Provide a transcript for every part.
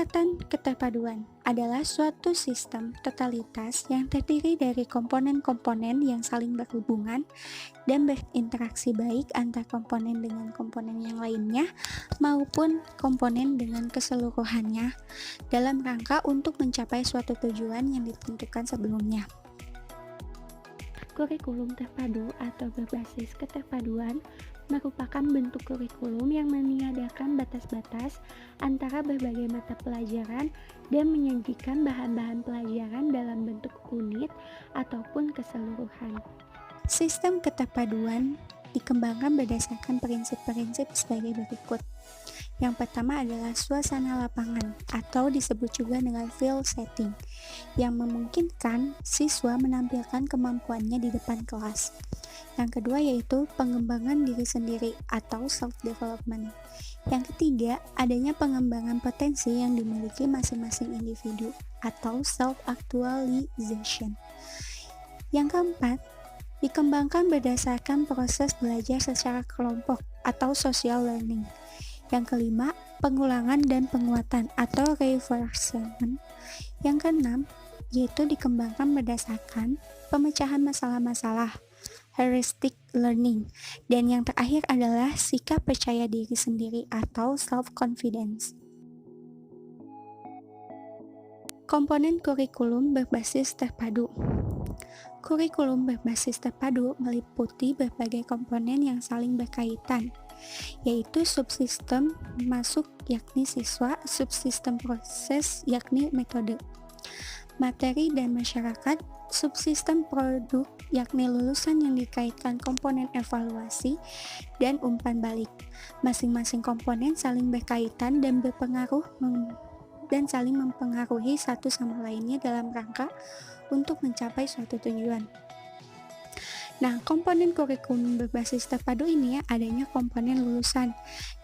Pendekatan keterpaduan adalah suatu sistem totalitas yang terdiri dari komponen-komponen yang saling berhubungan dan berinteraksi baik antar komponen dengan komponen yang lainnya maupun komponen dengan keseluruhannya dalam rangka untuk mencapai suatu tujuan yang ditentukan sebelumnya. Kurikulum terpadu atau berbasis keterpaduan merupakan bentuk kurikulum yang meniadakan batas-batas antara berbagai mata pelajaran dan menyajikan bahan-bahan pelajaran dalam bentuk unit ataupun keseluruhan. Sistem keterpaduan dikembangkan berdasarkan prinsip-prinsip sebagai berikut. Yang pertama adalah suasana lapangan atau disebut juga dengan field setting yang memungkinkan siswa menampilkan kemampuannya di depan kelas. Yang kedua yaitu pengembangan diri sendiri atau self-development. Yang ketiga, adanya pengembangan potensi yang dimiliki masing-masing individu atau self-actualization. Yang keempat, dikembangkan berdasarkan proses belajar secara kelompok atau social learning. Yang kelima, pengulangan dan penguatan atau reinforcement. Yang keenam, yaitu dikembangkan berdasarkan pemecahan masalah-masalah, heuristic learning. Dan yang terakhir adalah sikap percaya diri sendiri atau self-confidence. Komponen kurikulum berbasis terpadu. Kurikulum berbasis terpadu meliputi berbagai komponen yang saling berkaitan, yaitu subsistem masuk yakni siswa, subsistem proses yakni metode, materi dan masyarakat, subsistem produk yakni lulusan yang dikaitkan komponen evaluasi dan umpan balik. Masing-masing komponen saling berkaitan dan berpengaruh dan saling mempengaruhi satu sama lainnya dalam rangka untuk mencapai suatu tujuan. Nah, komponen kurikulum berbasis terpadu ini adanya komponen lulusan,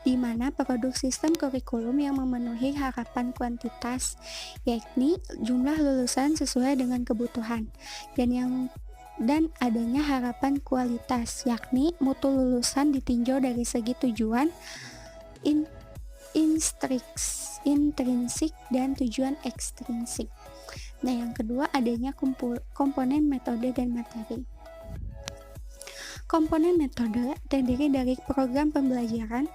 di mana produk sistem kurikulum yang memenuhi harapan kuantitas, yakni jumlah lulusan sesuai dengan kebutuhan, dan adanya harapan kualitas, yakni mutu lulusan ditinjau dari segi tujuan, intrinsik dan tujuan ekstrinsik. Nah, yang kedua adanya komponen metode dan materi. Komponen metode terdiri dari program pembelajaran,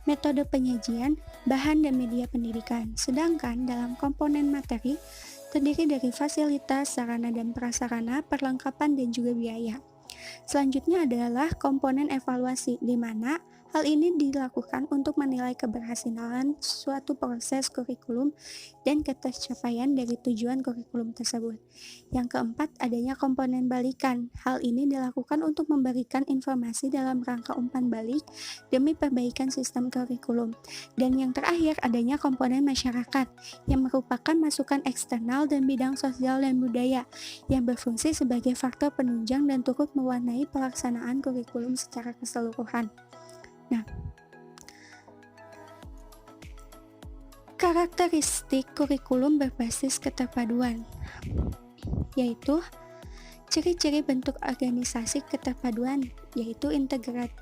metode penyajian, bahan dan media pendidikan. Sedangkan dalam komponen materi terdiri dari fasilitas, sarana dan prasarana, perlengkapan dan juga biaya. Selanjutnya adalah komponen evaluasi, di mana hal ini dilakukan untuk menilai keberhasilan suatu proses kurikulum dan ketercapaian dari tujuan kurikulum tersebut. Yang keempat, adanya komponen balikan. Hal ini dilakukan untuk memberikan informasi dalam rangka umpan balik demi perbaikan sistem kurikulum. Dan yang terakhir, adanya komponen masyarakat, yang merupakan masukan eksternal dan bidang sosial dan budaya, yang berfungsi sebagai faktor penunjang dan turut mewarnai pelaksanaan kurikulum secara keseluruhan. Nah, karakteristik kurikulum berbasis keterpaduan, yaitu ciri-ciri bentuk organisasi keterpaduan, yaitu integrate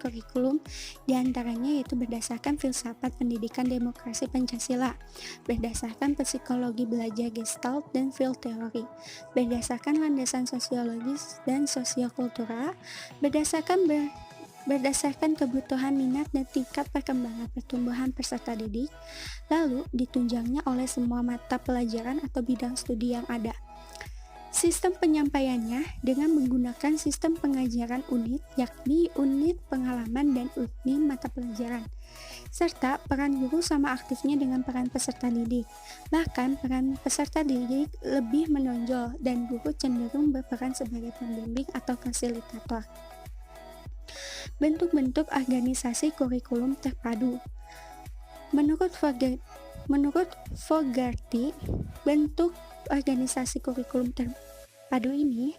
kurikulum, diantaranya yaitu berdasarkan filsafat pendidikan demokrasi Pancasila, berdasarkan psikologi belajar Gestalt dan field theory, berdasarkan landasan sosiologis dan sosiokultural, berdasarkan kebutuhan minat dan tingkat perkembangan pertumbuhan peserta didik, lalu ditunjangnya oleh semua mata pelajaran atau bidang studi yang ada. Sistem penyampaiannya dengan menggunakan sistem pengajaran unit, yakni unit pengalaman dan unit mata pelajaran, serta peran guru sama aktifnya dengan peran peserta didik. Bahkan peran peserta didik lebih menonjol dan guru cenderung berperan sebagai pembimbing atau fasilitator. Bentuk-bentuk organisasi kurikulum terpadu. Menurut Fogarty, bentuk organisasi kurikulum terpadu ini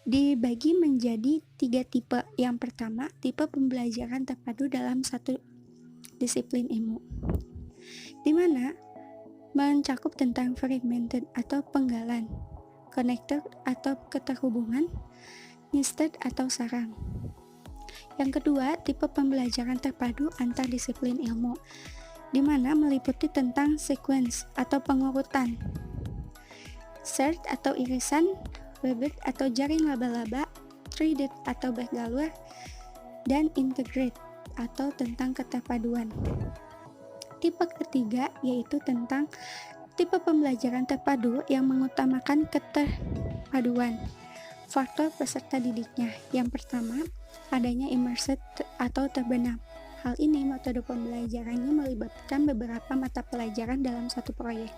dibagi menjadi 3 tipe. Yang pertama, tipe pembelajaran terpadu dalam satu disiplin ilmu, di mana mencakup tentang fragmented atau penggalan, connector atau keterhubungan, nested atau sarang. Yang kedua, tipe pembelajaran terpadu antar disiplin ilmu, di mana meliputi tentang sequence atau pengurutan, search atau irisan, webit atau jaring laba-laba, threaded atau bergalur, dan integrate atau tentang keterpaduan. Tipe ketiga yaitu tentang tipe pembelajaran terpadu yang mengutamakan keterpaduan faktor peserta didiknya. Yang pertama, adanya immersive atau terbenam. Hal ini metode pembelajarannya melibatkan beberapa mata pelajaran dalam satu proyek.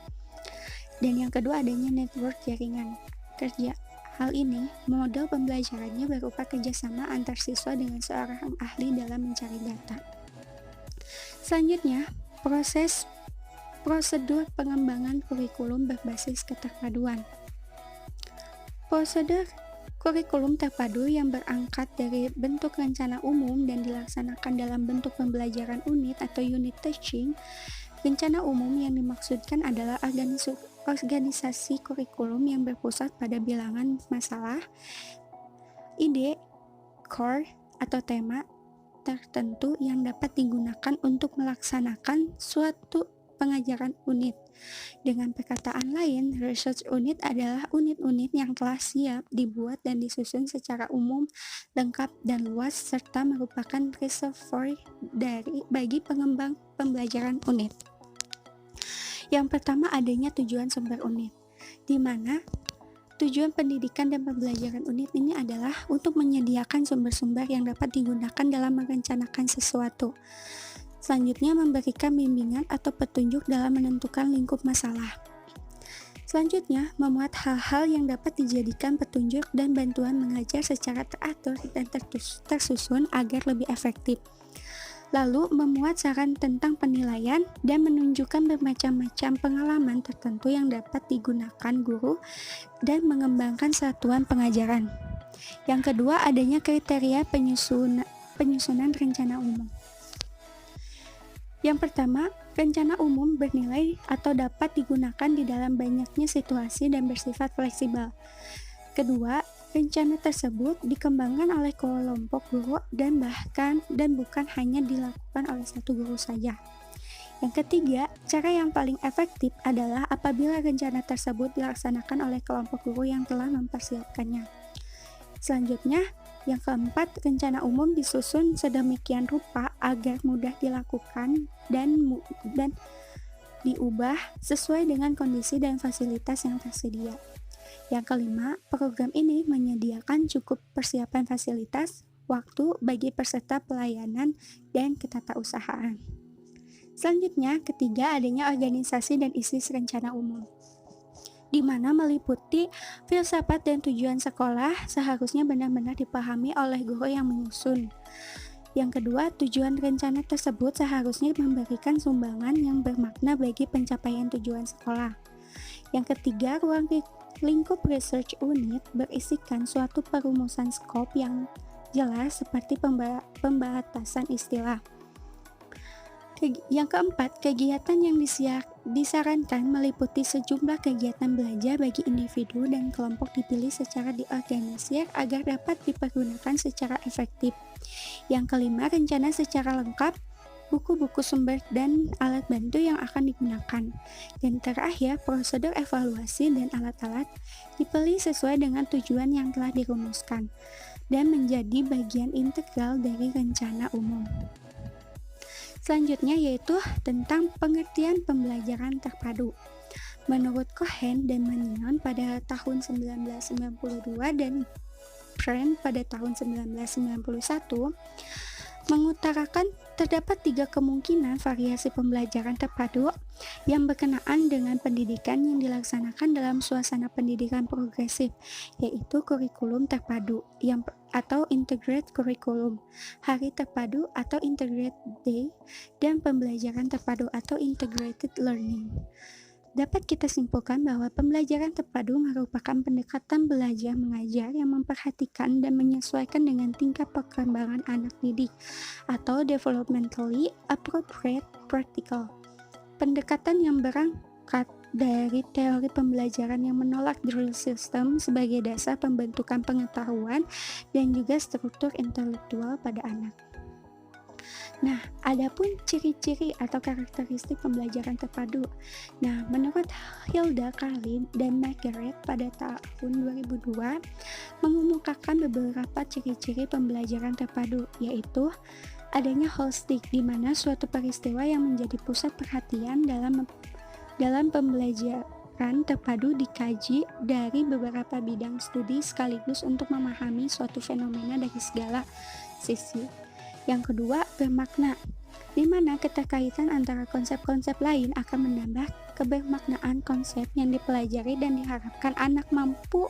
Dan yang kedua, adanya network jaringan kerja. Hal ini, model pembelajarannya berupa kerjasama antar siswa dengan seorang ahli dalam mencari data. Selanjutnya, prosedur pengembangan kurikulum berbasis keterpaduan. Prosedur kurikulum terpadu yang berangkat dari bentuk rencana umum dan dilaksanakan dalam bentuk pembelajaran unit atau unit teaching. Rencana umum yang dimaksudkan adalah organisasi kurikulum yang berpusat pada bilangan masalah, ide, core, atau tema tertentu yang dapat digunakan untuk melaksanakan suatu pengajaran unit. Dengan perkataan lain, research unit adalah unit-unit yang telah siap dibuat dan disusun secara umum, lengkap, dan luas, serta merupakan reservoir bagi pengembang pembelajaran unit. Yang pertama, adanya tujuan sumber unit, di mana tujuan pendidikan dan pembelajaran unit ini adalah untuk menyediakan sumber-sumber yang dapat digunakan dalam merencanakan sesuatu. Selanjutnya, memberikan bimbingan atau petunjuk dalam menentukan lingkup masalah. Selanjutnya, memuat hal-hal yang dapat dijadikan petunjuk dan bantuan mengajar secara teratur dan tersusun agar lebih efektif. Lalu, memuat saran tentang penilaian dan menunjukkan bermacam-macam pengalaman tertentu yang dapat digunakan guru dan mengembangkan satuan pengajaran. Yang kedua, adanya kriteria penyusunan rencana umum. Yang pertama, rencana umum bernilai atau dapat digunakan di dalam banyaknya situasi dan bersifat fleksibel. Kedua, rencana tersebut dikembangkan oleh kelompok guru dan bukan hanya dilakukan oleh satu guru saja. Yang ketiga, cara yang paling efektif adalah apabila rencana tersebut dilaksanakan oleh kelompok guru yang telah mempersiapkannya. Selanjutnya, yang keempat, rencana umum disusun sedemikian rupa agar mudah dilakukan dan diubah sesuai dengan kondisi dan fasilitas yang tersedia. Yang kelima, program ini menyediakan cukup persiapan fasilitas, waktu bagi peserta pelayanan, dan ketatausahaan. Selanjutnya, ketiga, adanya organisasi dan isi rencana umum, di mana meliputi filsafat dan tujuan sekolah seharusnya benar-benar dipahami oleh guru yang menyusun. Yang kedua, tujuan rencana tersebut seharusnya memberikan sumbangan yang bermakna bagi pencapaian tujuan sekolah. Yang ketiga, ruang lingkup research unit berisikan suatu perumusan skop yang jelas seperti pembatasan istilah. Yang keempat, kegiatan yang disarankan meliputi sejumlah kegiatan belajar bagi individu dan kelompok dipilih secara diorganisir agar dapat dipergunakan secara efektif. Yang kelima, rencana secara lengkap, buku-buku sumber dan alat bantu yang akan digunakan. Dan terakhir, prosedur evaluasi dan alat-alat dipilih sesuai dengan tujuan yang telah dirumuskan dan menjadi bagian integral dari rencana umum. Selanjutnya yaitu tentang pengertian pembelajaran terpadu. Menurut Cohen dan Mannion pada tahun 1992 dan Friend pada tahun 1991, mengutarakan terdapat 3 kemungkinan variasi pembelajaran terpadu yang berkenaan dengan pendidikan yang dilaksanakan dalam suasana pendidikan progresif, yaitu kurikulum terpadu atau integrated curriculum, hari terpadu atau integrated day, dan pembelajaran terpadu atau integrated learning. Dapat kita simpulkan bahwa pembelajaran terpadu merupakan pendekatan belajar mengajar yang memperhatikan dan menyesuaikan dengan tingkat perkembangan anak didik atau developmentally appropriate practical. Pendekatan yang berangkat dari teori pembelajaran yang menolak drill system sebagai dasar pembentukan pengetahuan dan juga struktur intelektual pada anak. Nah, adapun ciri-ciri atau karakteristik pembelajaran terpadu. Nah, menurut Hilda Carlin dan Margaret pada tahun 2002, mengemukakan beberapa ciri-ciri pembelajaran terpadu, yaitu adanya holistik, di mana suatu peristiwa yang menjadi pusat perhatian dalam pembelajaran terpadu dikaji dari beberapa bidang studi sekaligus untuk memahami suatu fenomena dari segala sisi. Yang kedua, bermakna, di mana keterkaitan antara konsep-konsep lain akan menambah kebermaknaan konsep yang dipelajari dan diharapkan anak mampu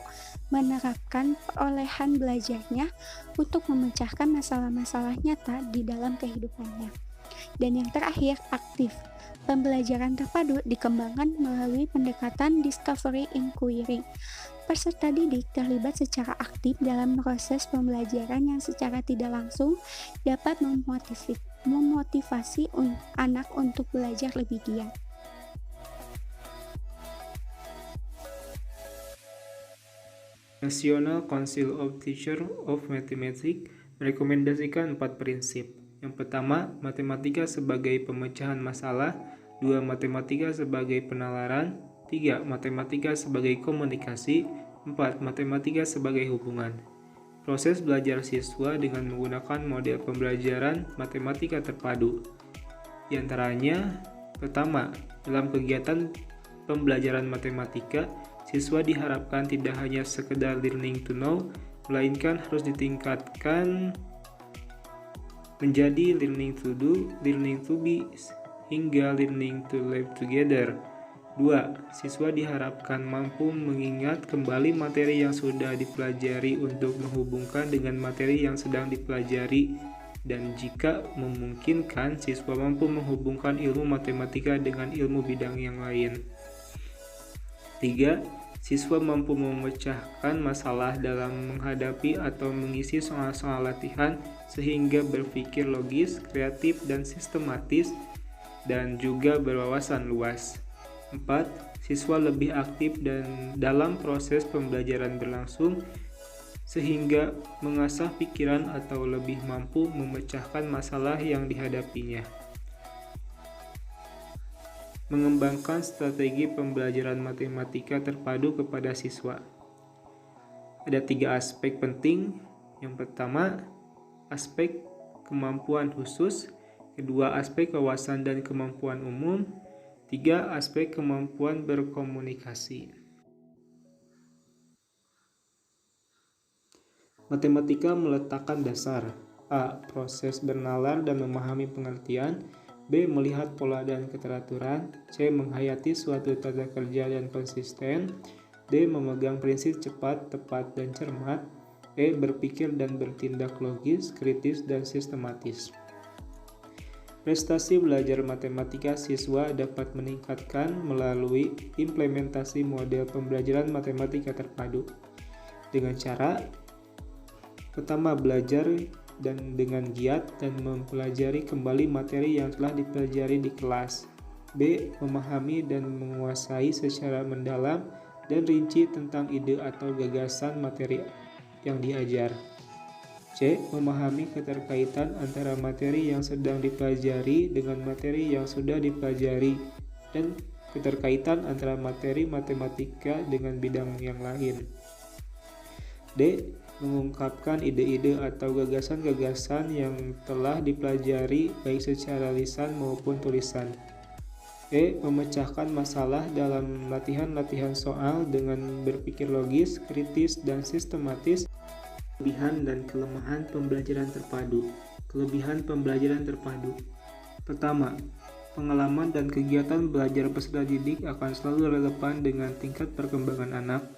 menerapkan perolehan belajarnya untuk memecahkan masalah-masalah nyata di dalam kehidupannya. Dan yang terakhir, aktif. Pembelajaran terpadu dikembangkan melalui pendekatan discovery inquiry. Peserta didik terlibat secara aktif dalam proses pembelajaran yang secara tidak langsung dapat memotivasi anak untuk belajar lebih giat. National Council of Teachers of Mathematics merekomendasikan 4 prinsip. Yang pertama, matematika sebagai pemecahan masalah, 2. Matematika sebagai penalaran, 3. Matematika sebagai komunikasi, 4. Matematika sebagai hubungan. Proses belajar siswa dengan menggunakan model pembelajaran matematika terpadu. Di antaranya, pertama, dalam kegiatan pembelajaran matematika, siswa diharapkan tidak hanya sekedar learning to know, melainkan harus ditingkatkan menjadi learning to do, learning to be, hingga learning to live together. 2. Siswa diharapkan mampu mengingat kembali materi yang sudah dipelajari untuk menghubungkan dengan materi yang sedang dipelajari, dan jika memungkinkan, siswa mampu menghubungkan ilmu matematika dengan ilmu bidang yang lain. 3. Siswa mampu memecahkan masalah dalam menghadapi atau mengisi soal-soal latihan sehingga berpikir logis, kreatif, dan sistematis, dan juga berwawasan luas. 4. Siswa lebih aktif dan dalam proses pembelajaran berlangsung sehingga mengasah pikiran atau lebih mampu memecahkan masalah yang dihadapinya. Mengembangkan strategi pembelajaran matematika terpadu kepada siswa. Ada 3 aspek penting. Yang pertama, aspek kemampuan khusus. Kedua, aspek wawasan dan kemampuan umum. 3. Aspek kemampuan berkomunikasi. Matematika meletakkan dasar. A. Proses bernalar dan memahami pengertian. B. Melihat pola dan keteraturan. C. Menghayati suatu tata kerja dan konsisten. D. Memegang prinsip cepat, tepat, dan cermat. E. Berpikir dan bertindak logis, kritis, dan sistematis. Prestasi belajar matematika siswa dapat meningkatkan melalui implementasi model pembelajaran matematika terpadu dengan cara pertama, belajar dan dengan giat dan mempelajari kembali materi yang telah dipelajari di kelas. B. Memahami dan menguasai secara mendalam dan rinci tentang ide atau gagasan materi yang diajar. C. Memahami keterkaitan antara materi yang sedang dipelajari dengan materi yang sudah dipelajari dan keterkaitan antara materi matematika dengan bidang yang lain. D. Mengungkapkan ide-ide atau gagasan-gagasan yang telah dipelajari baik secara lisan maupun tulisan. E. Memecahkan masalah dalam latihan-latihan soal dengan berpikir logis, kritis, dan sistematis. Kelebihan dan kelemahan pembelajaran terpadu. Kelebihan pembelajaran terpadu. Pertama, pengalaman dan kegiatan belajar peserta didik akan selalu relevan dengan tingkat perkembangan anak.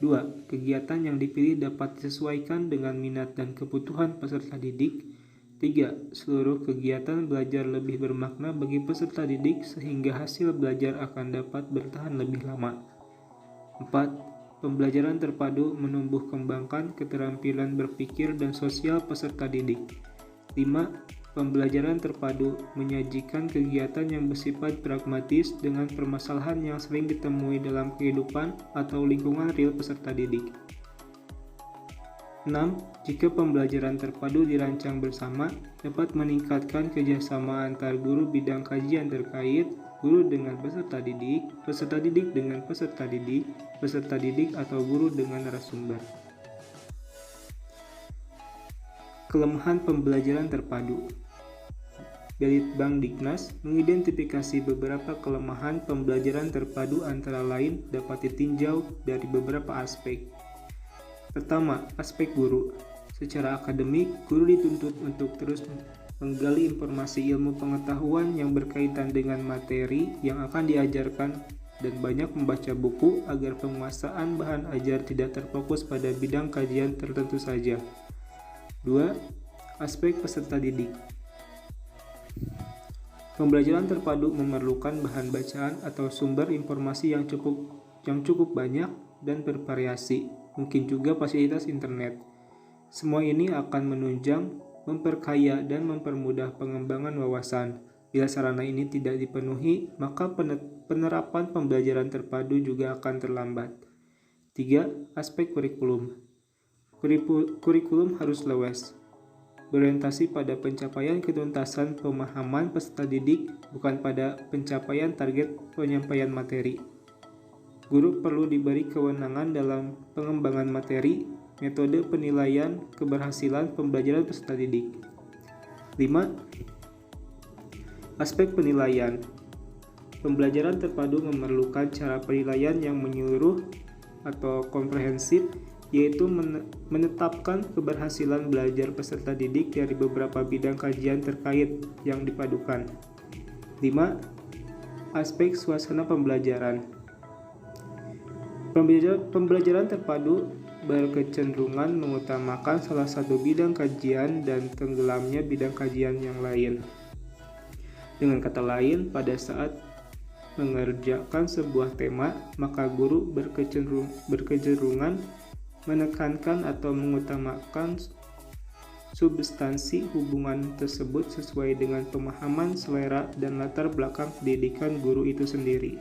2. Kegiatan yang dipilih dapat disesuaikan dengan minat dan kebutuhan peserta didik. 3. Seluruh kegiatan belajar lebih bermakna bagi peserta didik sehingga hasil belajar akan dapat bertahan lebih lama. 4. Pembelajaran terpadu menumbuh kembangkan keterampilan berpikir dan sosial peserta didik. 5. Pembelajaran terpadu menyajikan kegiatan yang bersifat pragmatis dengan permasalahan yang sering ditemui dalam kehidupan atau lingkungan real peserta didik. 6. Jika pembelajaran terpadu dirancang bersama, dapat meningkatkan kerjasama antar guru bidang kajian terkait, guru dengan peserta didik dengan peserta didik atau guru dengan narasumber. Kelemahan pembelajaran terpadu. Balitbang mengidentifikasi beberapa kelemahan pembelajaran terpadu antara lain dapat ditinjau dari beberapa aspek. Pertama, aspek guru. Secara akademik, guru dituntut untuk terus menggali informasi ilmu pengetahuan yang berkaitan dengan materi yang akan diajarkan dan banyak membaca buku agar penguasaan bahan ajar tidak terfokus pada bidang kajian tertentu saja. 2. Aspek peserta didik. Pembelajaran terpadu memerlukan bahan bacaan atau sumber informasi yang cukup banyak dan bervariasi, mungkin juga fasilitas internet. Semua ini akan menunjang, memperkaya, dan mempermudah pengembangan wawasan. Bila sarana ini tidak dipenuhi, maka penerapan pembelajaran terpadu juga akan terlambat. 3. Aspek kurikulum. Kurikulum harus luas, berorientasi pada pencapaian ketuntasan pemahaman peserta didik, bukan pada pencapaian target penyampaian materi. Guru perlu diberi kewenangan dalam pengembangan materi, metode penilaian keberhasilan pembelajaran peserta didik. 5. Aspek penilaian. Pembelajaran terpadu memerlukan cara penilaian yang menyeluruh atau komprehensif, yaitu menetapkan keberhasilan belajar peserta didik dari beberapa bidang kajian terkait yang dipadukan. 5. Aspek suasana pembelajaran. Pembelajaran terpadu berkecenderungan mengutamakan salah satu bidang kajian dan tenggelamnya bidang kajian yang lain. Dengan kata lain, pada saat mengerjakan sebuah tema, maka guru berkecenderungan menekankan atau mengutamakan substansi hubungan tersebut sesuai dengan pemahaman, selera, dan latar belakang pendidikan guru itu sendiri.